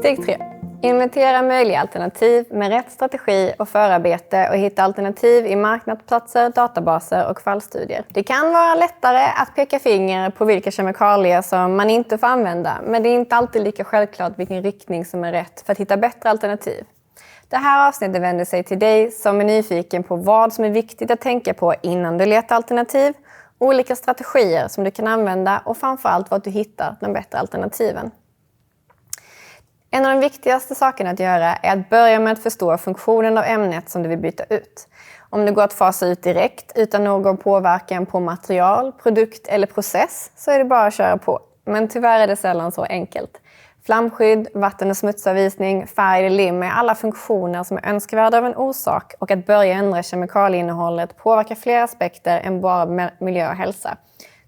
Steg 3. Inventera möjliga alternativ med rätt strategi och förarbete och hitta alternativ i marknadsplatser, databaser och fallstudier. Det kan vara lättare att peka finger på vilka kemikalier som man inte får använda, men det är inte alltid lika självklart vilken riktning som är rätt för att hitta bättre alternativ. Det här avsnittet vänder sig till dig som är nyfiken på vad som är viktigt att tänka på innan du letar alternativ, olika strategier som du kan använda och framförallt var du hittar de bättre alternativen. En av de viktigaste sakerna att göra är att börja med att förstå funktionen av ämnet som du vill byta ut. Om det går att fasa ut direkt utan någon påverkan på material, produkt eller process så är det bara att köra på. Men tyvärr är det sällan så enkelt. Flamskydd, vatten- och smutsavvisning, färg eller lim är alla funktioner som är önskvärda av en orsak och att börja ändra kemikalieinnehållet påverkar fler aspekter än bara miljö och hälsa.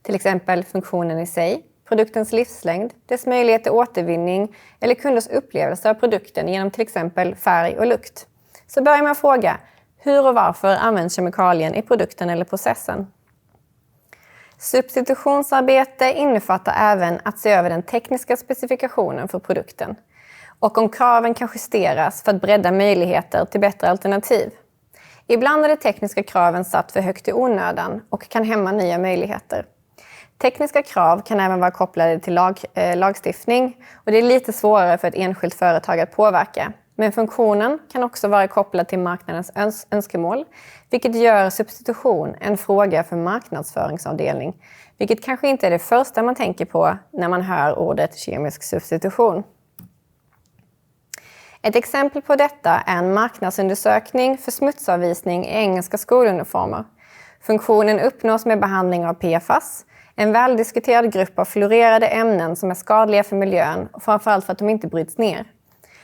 Till exempel funktionen i sig, produktens livslängd, dess möjlighet till återvinning eller kunders upplevelse av produkten genom till exempel färg och lukt. Så börja med att fråga, hur och varför används kemikalien i produkten eller processen? Substitutionsarbete innefattar även att se över den tekniska specifikationen för produkten och om kraven kan justeras för att bredda möjligheter till bättre alternativ. Ibland är de tekniska kraven satt för högt i onödan och kan hämma nya möjligheter. Tekniska krav kan även vara kopplade till lagstiftning och det är lite svårare för ett enskilt företag att påverka. Men funktionen kan också vara kopplad till marknadens önskemål, vilket gör substitution en fråga för marknadsföringsavdelning, vilket kanske inte är det första man tänker på när man hör ordet kemisk substitution. Ett exempel på detta är en marknadsundersökning för smutsavvisning i engelska skoluniformer. Funktionen uppnås med behandling av PFAS, en väldiskuterad grupp av fluorerade ämnen som är skadliga för miljön och framförallt för att de inte bryts ner.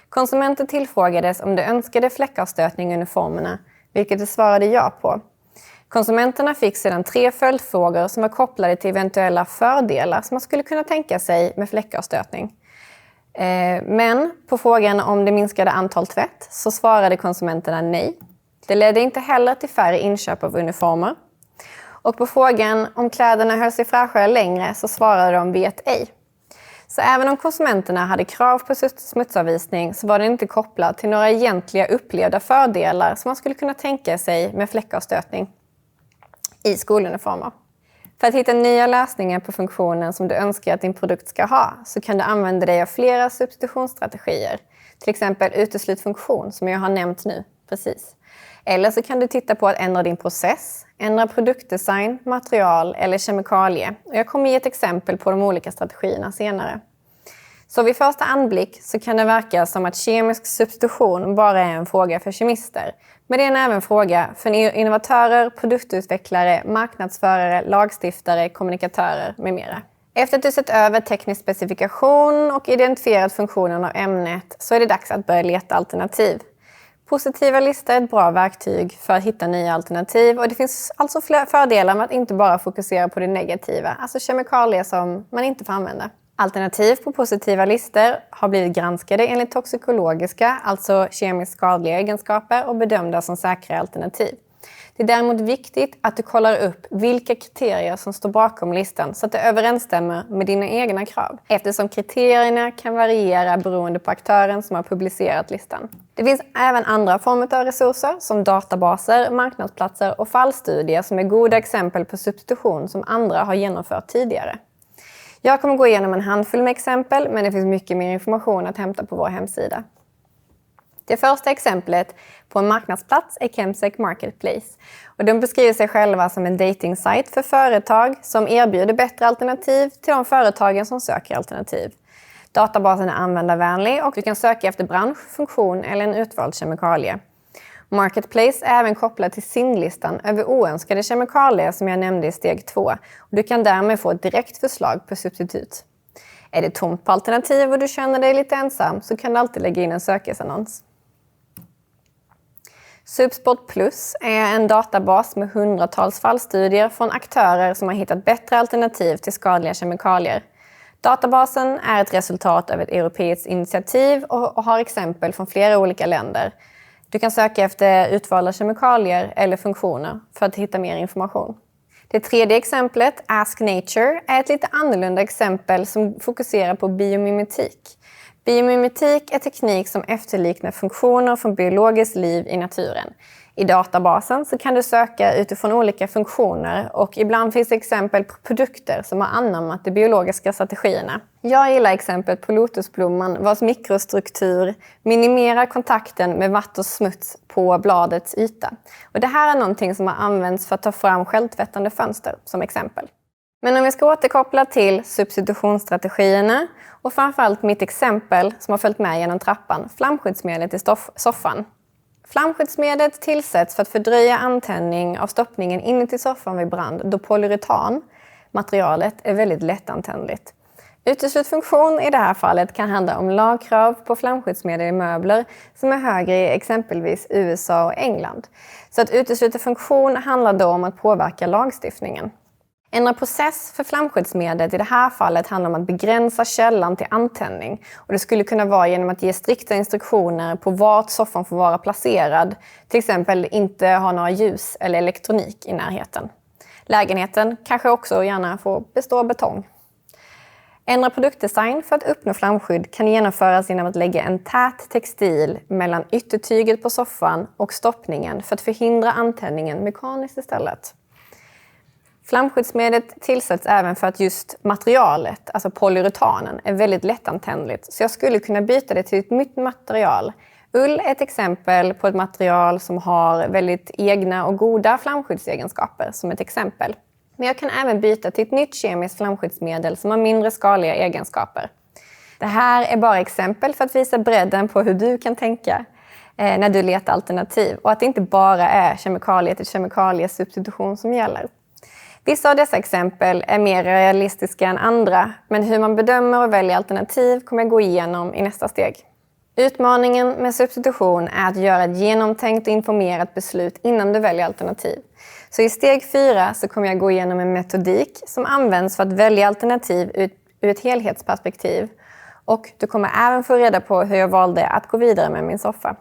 Konsumenter tillfrågades om de önskade fläckavstötning i uniformerna, vilket de svarade ja på. Konsumenterna fick sedan 3 följdfrågor som var kopplade till eventuella fördelar som man skulle kunna tänka sig med fläckavstötning. Men på frågan om det minskade antal tvätt så svarade konsumenterna nej. Det ledde inte heller till färre inköp av uniformer. Och på frågan om kläderna höll sig fräschare längre så svarade de vet ej. Så även om konsumenterna hade krav på smutsavvisning så var det inte kopplat till några egentliga upplevda fördelar som man skulle kunna tänka sig med fläckavstötning i skoluniformer. För att hitta nya lösningar på funktionen som du önskar att din produkt ska ha så kan du använda dig av flera substitutionsstrategier. Till exempel uteslutfunktion som jag har nämnt nu precis. Eller så kan du titta på att ändra din process, ändra produktdesign, material eller kemikalie. Och jag kommer ge ett exempel på de olika strategierna senare. Så vid första anblick så kan det verka som att kemisk substitution bara är en fråga för kemister. Men det är en även fråga för innovatörer, produktutvecklare, marknadsförare, lagstiftare, kommunikatörer med mera. Efter att du sett över teknisk specifikation och identifierat funktionen av ämnet så är det dags att börja leta alternativ. Positiva listor är ett bra verktyg för att hitta nya alternativ och det finns alltså flera fördelar med att inte bara fokusera på det negativa, alltså kemikalier som man inte får använda. Alternativ på positiva listor har blivit granskade enligt toxikologiska, alltså kemiskt skadliga egenskaper och bedömda som säkra alternativ. Det är däremot viktigt att du kollar upp vilka kriterier som står bakom listan så att det överensstämmer med dina egna krav. Eftersom kriterierna kan variera beroende på aktören som har publicerat listan. Det finns även andra former av resurser som databaser, marknadsplatser och fallstudier som är goda exempel på substitution som andra har genomfört tidigare. Jag kommer gå igenom en handfull med exempel men det finns mycket mer information att hämta på vår hemsida. Det första exemplet på en marknadsplats är Chemsec Marketplace. Och de beskriver sig själva som en dating-sajt för företag som erbjuder bättre alternativ till de företagen som söker alternativ. Databasen är användarvänlig och du kan söka efter bransch, funktion eller en utvald kemikalie. Marketplace är även kopplad till SIN-listan över oönskade kemikalier som jag nämnde i steg 2. Du kan därmed få ett direkt förslag på substitut. Är det tomt på alternativ och du känner dig lite ensam så kan du alltid lägga in en sökesannons. Subsport Plus är en databas med hundratals fallstudier från aktörer som har hittat bättre alternativ till skadliga kemikalier. Databasen är ett resultat av ett europeiskt initiativ och har exempel från flera olika länder. Du kan söka efter utvalda kemikalier eller funktioner för att hitta mer information. Det tredje exemplet, Ask Nature, är ett lite annorlunda exempel som fokuserar på biomimetik. Biomimetik är teknik som efterliknar funktioner från biologiskt liv i naturen. I databasen så kan du söka utifrån olika funktioner och ibland finns det exempel på produkter som har anammat de biologiska strategierna. Jag gillar exemplet på lotusblomman vars mikrostruktur minimerar kontakten med vatten och smuts på bladets yta. Och det här är någonting som har använts för att ta fram självtvättande fönster som exempel. Men om vi ska återkoppla till substitutionsstrategierna och framförallt mitt exempel som har följt med genom trappan, flamskyddsmedlet i soffan. Flamskyddsmedlet tillsätts för att fördröja antändning av stoppningen inuti soffan vid brand då polyuretan, materialet, är väldigt lättantändligt. Uteslutfunktion i det här fallet kan handla om lagkrav på flamskyddsmedel i möbler som är högre i exempelvis USA och England. Så att uteslutfunktion handlar då om att påverka lagstiftningen. En process för flamskyddsmedlet i det här fallet handlar om att begränsa källan till antändning. Och det skulle kunna vara genom att ge strikta instruktioner på vart soffan får vara placerad. Till exempel inte ha några ljus eller elektronik i närheten. Lägenheten kanske också gärna får bestå av betong. Ändra produktdesign för att uppnå flamskydd kan genomföras genom att lägga en tät textil mellan yttertyget på soffan och stoppningen för att förhindra antändningen mekaniskt istället. Flamskyddsmedlet tillsätts även för att just materialet, alltså polyuretanen, är väldigt lättantändligt. Så jag skulle kunna byta det till ett nytt material. Ull är ett exempel på ett material som har väldigt egna och goda flamskyddsegenskaper som ett exempel. Men jag kan även byta till ett nytt kemiskt flamskyddsmedel som har mindre skadliga egenskaper. Det här är bara exempel för att visa bredden på hur du kan tänka när du letar alternativ. Och att det inte bara är kemikalie till kemikaliesubstitution som gäller. Vissa av dessa exempel är mer realistiska än andra, men hur man bedömer och väljer alternativ kommer jag gå igenom i nästa steg. Utmaningen med substitution är att göra ett genomtänkt och informerat beslut innan du väljer alternativ. Så i steg 4 så kommer jag gå igenom en metodik som används för att välja alternativ ur ett helhetsperspektiv. Och du kommer även få reda på hur jag valde att gå vidare med min soffa.